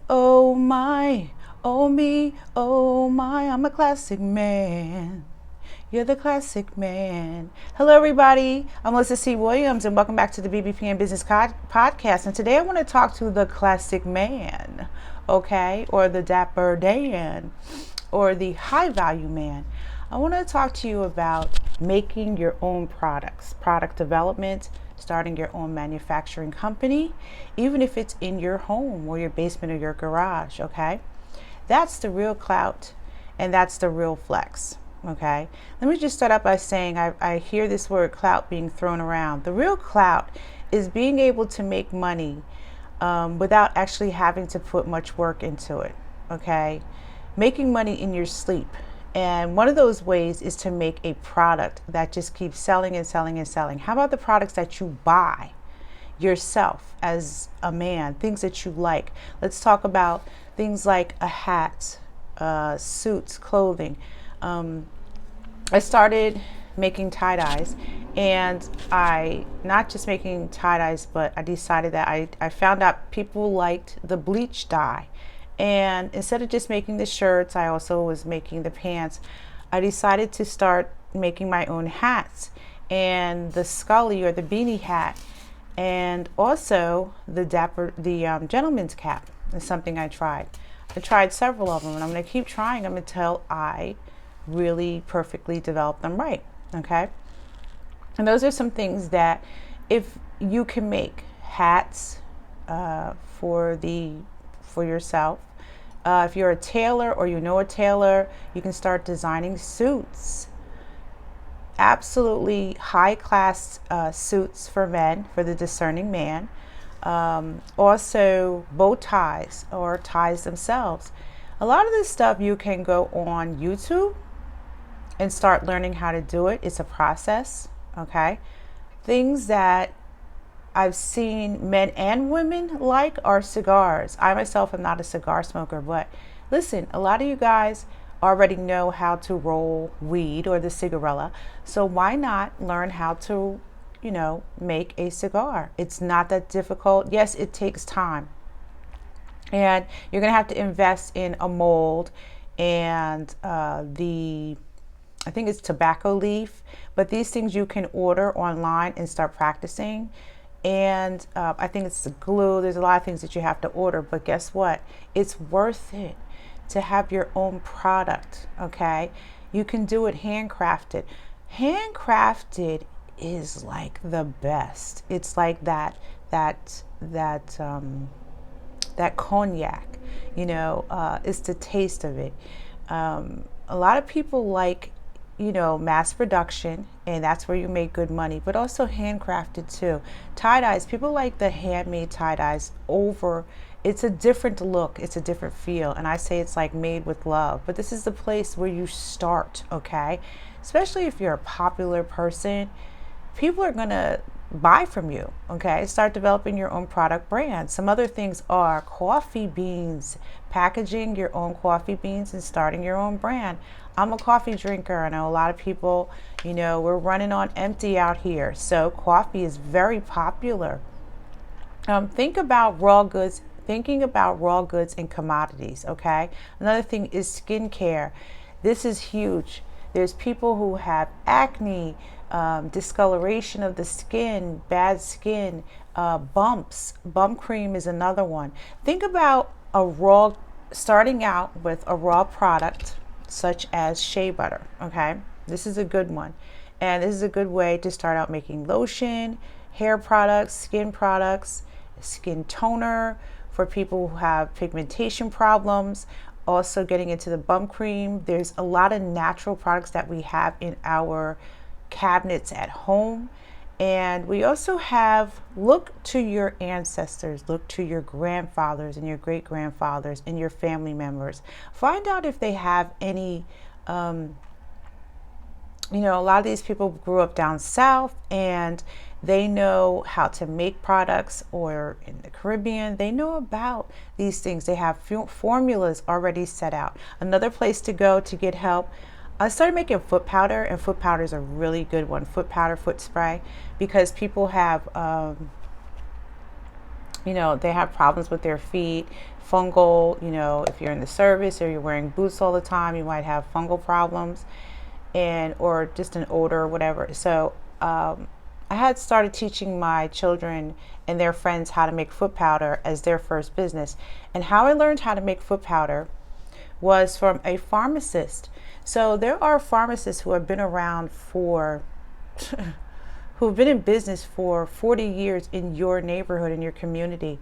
Oh my, oh me, oh my, I'm a classic man. You're the classic man. Hello, everybody. I'm Melissa C. Williams, and welcome back to the BBPN Business Podcast. And today I want to talk to the classic man, okay, or the dapper Dan, or the high value man. I want to talk to you about making your own products, product development, starting your own manufacturing company, even if it's in your home or your basement or your garage, okay? That's the real clout and that's the real flex, okay? Let me just start out by saying I hear this word clout being thrown around. The real clout is being able to make money without actually having to put much work into it, okay? Making money in your sleep. And one of those ways is to make a product that just keeps selling and selling and selling. How about the products that you buy yourself as a man, things that you like? Let's talk about things like a hat, suits, clothing. I started making tie-dyes, and I not just making tie-dyes, but I decided that I found out people liked the bleach dye. And instead of just making the shirts, I also was making the pants. I decided to start making my own hats, and the Scully or the beanie hat, and also the gentleman's cap is something I tried. I tried several of them, and I'm going to keep trying them until I really perfectly develop them right. Okay. And those are some things that if you can make hats for yourself. If you're a tailor or you know a tailor, you can start designing suits. Absolutely high class suits for men, for the discerning man. Also bow ties or ties themselves. A lot of this stuff you can go on YouTube and start learning how to do it. It's a process, okay? Things that I've seen men and women like are cigars. I myself am not a cigar smoker, but listen, a lot of you guys already know how to roll weed or the cigarella. So why not learn how to, make a cigar? It's not that difficult. Yes, it takes time. And you're going to have to invest in a mold and I think it's tobacco leaf, but these things you can order online and start practicing. And I think it's the glue. There's a lot of things that you have to order, but guess what? It's worth it to have your own product, okay? You can do it handcrafted. Handcrafted is like the best. It's like that cognac, it's the taste of it. A lot of people like mass production, and that's where you make good money, but also handcrafted too. Tie-dyes, people like the handmade tie-dyes it's a different look, it's a different feel, and I say it's like made with love. But this is the place where you start, okay? Especially if you're a popular person, people are gonna buy from you, okay? Start developing your own product brand. Some other things are coffee beans, packaging your own coffee beans and starting your own brand. I'm a coffee drinker. I know a lot of people, we're running on empty out here. So coffee is very popular. Think about raw goods, thinking about raw goods and commodities, okay? Another thing is skincare. This is huge. There's people who have acne, discoloration of the skin, bad skin, bumps. Bump cream is another one. Think about starting out with a raw product such as shea butter, okay? This is a good one. And this is a good way to start out making lotion, hair products, skin toner for people who have pigmentation problems. Also getting into the bump cream. There's a lot of natural products that we have in our cabinets at home. And we also look to your ancestors, look to your grandfathers and your great grandfathers and your family members. Find out if they have any, a lot of these people grew up down south and they know how to make products, or in the Caribbean, they know about these things. They have formulas already set out. Another place to go to get help. I started making foot powder, and foot powder is a really good one. Foot powder, foot spray, because people have they have problems with their feet, fungal, if you're in the service or you're wearing boots all the time, you might have fungal problems and or just an odor or whatever. So I had started teaching my children and their friends how to make foot powder as their first business. And how I learned how to make foot powder was from a pharmacist. So there are pharmacists who have been around for who've been in business for 40 years in your neighborhood, in your community,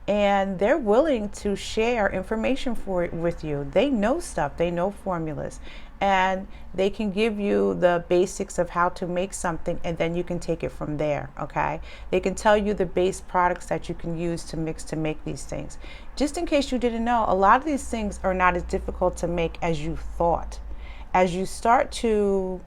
and they're willing to share information with you. They know stuff, they know formulas, and they can give you the basics of how to make something, and then you can take it from there. Okay, they can tell you the base products that you can use to mix to make these things. Just in case you didn't know, a lot of these things are not as difficult to make as you thought. As you start to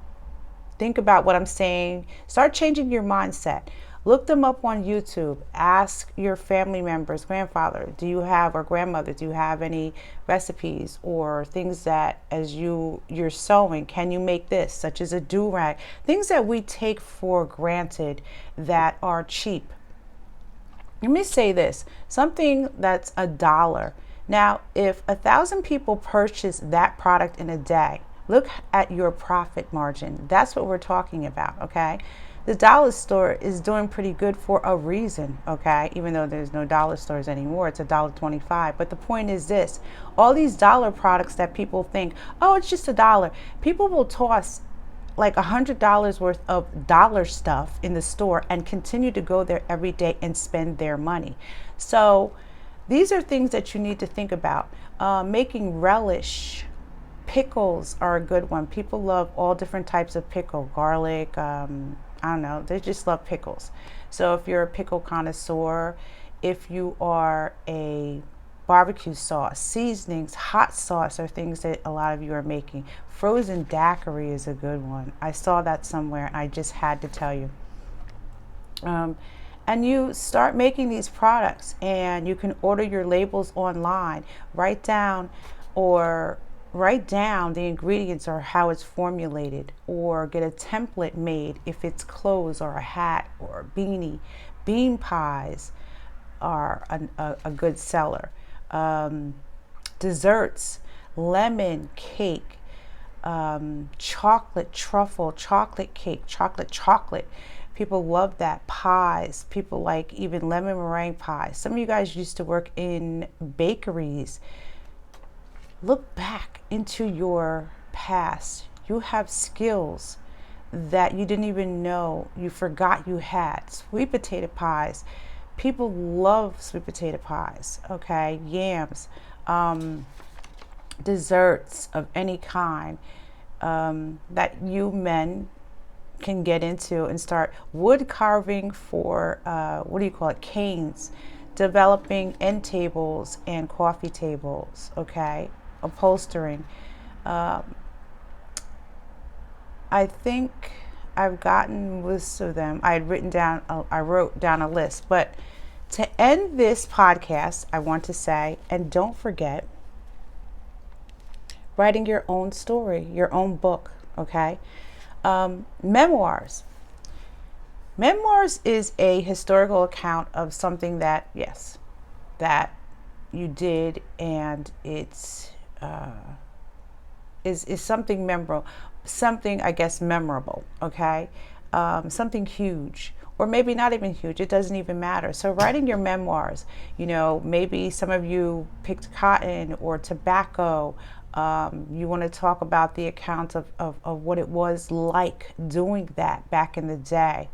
think about what I'm saying, start changing your mindset. Look them up on YouTube. Ask your family members, grandfather, do you have, or grandmother, do you have any recipes or things that as you're sewing, can you make this, such as a do-rag? Things that we take for granted that are cheap. Let me say this, something that's $1. Now, if 1,000 people purchase that product in a day, look at your profit margin. That's what we're talking about, okay? The dollar store is doing pretty good for a reason, okay? Even though there's no dollar stores anymore, it's $1.25. But the point is this, all these dollar products that people think, oh, it's just $1. People will toss like $100 worth of dollar stuff in the store and continue to go there every day and spend their money. So these are things that you need to think about. Making relish. Pickles are a good one. People love all different types of pickle, garlic, I don't know, they just love pickles. So if you're a pickle connoisseur, if you are a barbecue sauce, seasonings, hot sauce are things that a lot of you are making. Frozen daiquiri is a good one. I saw that somewhere and I just had to tell you. And you start making these products and you can order your labels online. Write down the ingredients or how it's formulated, or get a template made if it's clothes or a hat or a beanie. Bean pies are a good seller. Desserts, lemon cake, chocolate truffle, chocolate cake, chocolate. People love that. Pies, people like even lemon meringue pies. Some of you guys used to work in bakeries. Look back into your past. You have skills that you didn't even know you forgot you had. Sweet potato pies. People love sweet potato pies, okay? Yams, desserts of any kind that you men can get into and start. Wood carving for, canes. Developing end tables and coffee tables, okay? Upholstering. I think I've gotten lists of them. I wrote down a list. But to end this podcast, I want to say, and don't forget, writing your own story, your own book, okay? Memoirs. Memoirs is a historical account of something that, yes, that you did, and it's is something memorable, okay? Something huge, or maybe not even huge, it doesn't even matter. So writing your memoirs, maybe some of you picked cotton or tobacco. You want to talk about the account of what it was like doing that back in the day.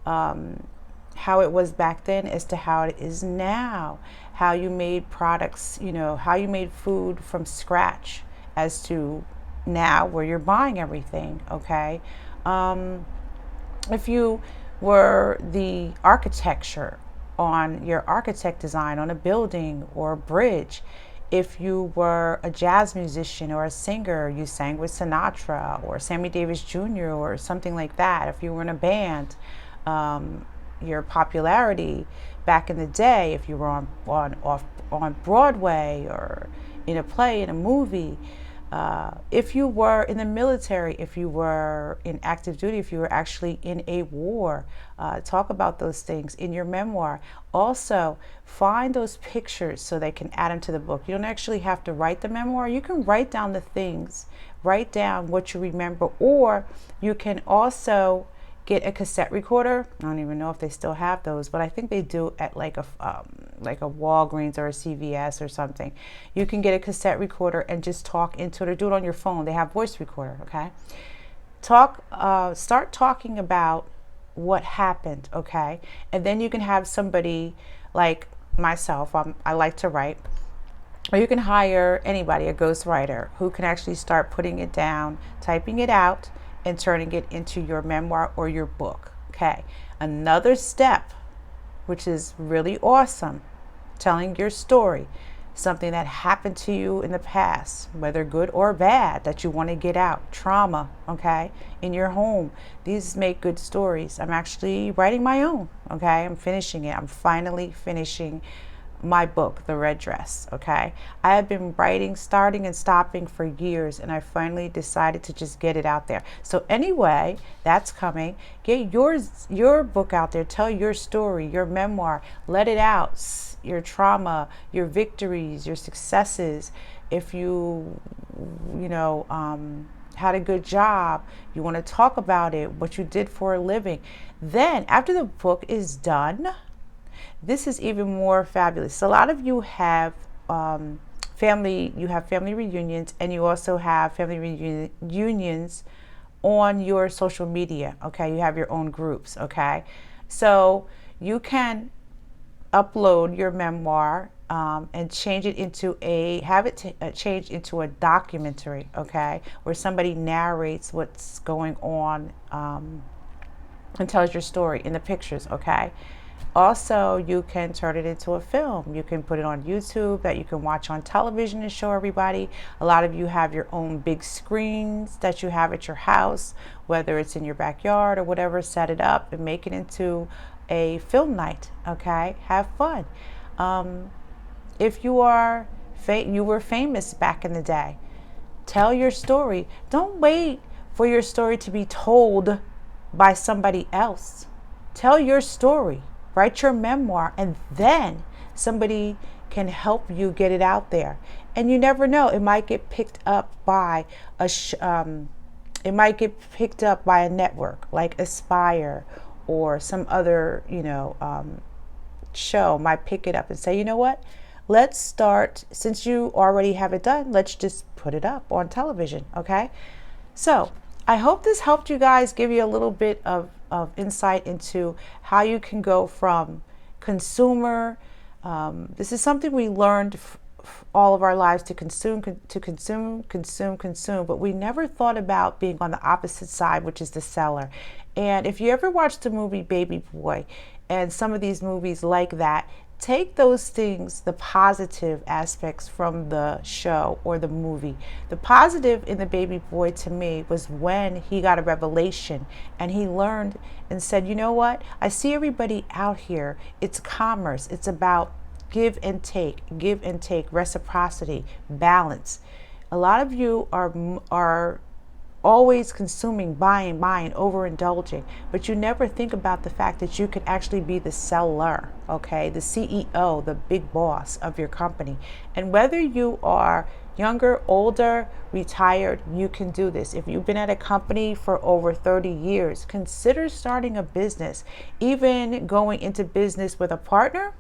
How it was back then as to how it is now, how you made products, how you made food from scratch as to now where you're buying everything, okay? If you were the architecture on your architect design on a building or a bridge, if you were a jazz musician or a singer, you sang with Sinatra or Sammy Davis Jr. or something like that. If you were in a band, your popularity back in the day, if you were on Broadway or in a play, in a movie, If you were in the military, if you were in active duty, if you were actually in a war, talk about those things in your memoir. Also, find those pictures so they can add them to the book. You don't actually have to write the memoir. You can write down the things, write down what you remember, or you can also get a cassette recorder. I don't even know if they still have those, but I think they do at like a Walgreens or a CVS or something. You can get a cassette recorder and just talk into it, or do it on your phone. They have voice recorder. Okay, start talking about what happened. Okay, and then you can have somebody like myself. I like to write. Or you can hire anybody, a ghostwriter, who can actually start putting it down, typing it out, and turning it into your memoir or your book. Okay. Another step, which is really awesome, telling your story, something that happened to you in the past, whether good or bad, that you want to get out, trauma, okay, in your home. These make good stories. I'm actually writing my own, okay? I'm finishing it. I'm finally finishing my book, The Red Dress, okay? I have been writing, starting and stopping for years, and I finally decided to just get it out there. So anyway, that's coming. Get your book out there. Tell your story, your memoir. Let it out. Your trauma, your victories, your successes. If had a good job, you want to talk about it, what you did for a living. Then after the book is done, this is even more fabulous. So a lot of you have family reunions, and you also have family reunions on your social media. Okay, you have your own groups. Okay, so you can upload your memoir and change it into changed into a documentary. Okay, where somebody narrates what's going on and tells your story in the pictures. Okay. Also, you can turn it into a film. You can put it on YouTube that you can watch on television and show everybody. A lot of you have your own big screens that you have at your house, whether it's in your backyard or whatever. Set it up and make it into a film night. Okay, have fun. If you were famous back in the day, tell your story. Don't wait for your story to be told by somebody else. Tell your story. Write your memoir, and then somebody can help you get it out there. And you never know; it might get picked up by a network like Aspire or some other show might pick it up and say, you know what? Let's start. Since you already have it done, let's just put it up on television. Okay, so I hope this helped you guys, give you a little bit of insight into how you can go from consumer. This is something we learned all of our lives, to consume, but we never thought about being on the opposite side, which is the seller. And if you ever watched the movie Baby Boy and some of these movies like that, take those things, the positive aspects from the show or the movie. The positive in the Baby Boy to me was when he got a revelation and he learned and said, you know what? I see everybody out here. It's commerce. It's about give and take, reciprocity, balance. A lot of you are always consuming, buying, overindulging, but you never think about the fact that you can actually be the seller, okay, the CEO, the big boss of your company. And whether you are younger, older, retired, you can do this. If you've been at a company for over 30 years, consider starting a business, even going into business with a partner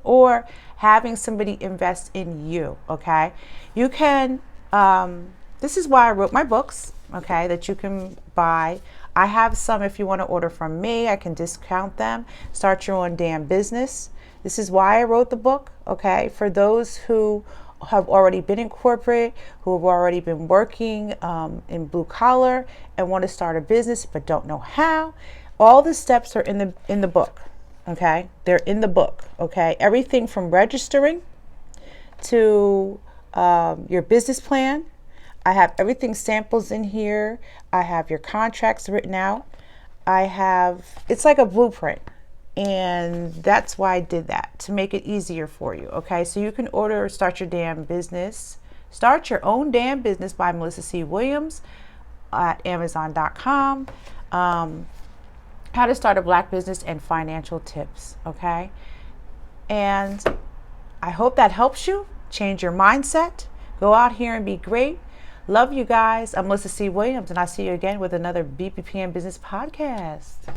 or having somebody invest in you. Okay, you can this is why I wrote my books, okay, that you can buy. I have some. If you want to order from me, I can discount them. Start your own damn business. This is why I wrote the book, okay, for those who have already been in corporate, who have already been working in blue collar and want to start a business but don't know how. All the steps are in the book, okay? They're in the book, okay? Everything from registering to your business plan. I have everything, samples in here. I have your contracts written out. It's like a blueprint. And that's why I did that, to make it easier for you. Okay, so you can order Start Your Damn Business Start Your Own Damn Business by Melissa C. Williams at Amazon.com. How to start a black business and financial tips. Okay. And I hope that helps you change your mindset. Go out here and be great. Love you guys. I'm Melissa C. Williams, and I'll see you again with another BPPN Business Podcast.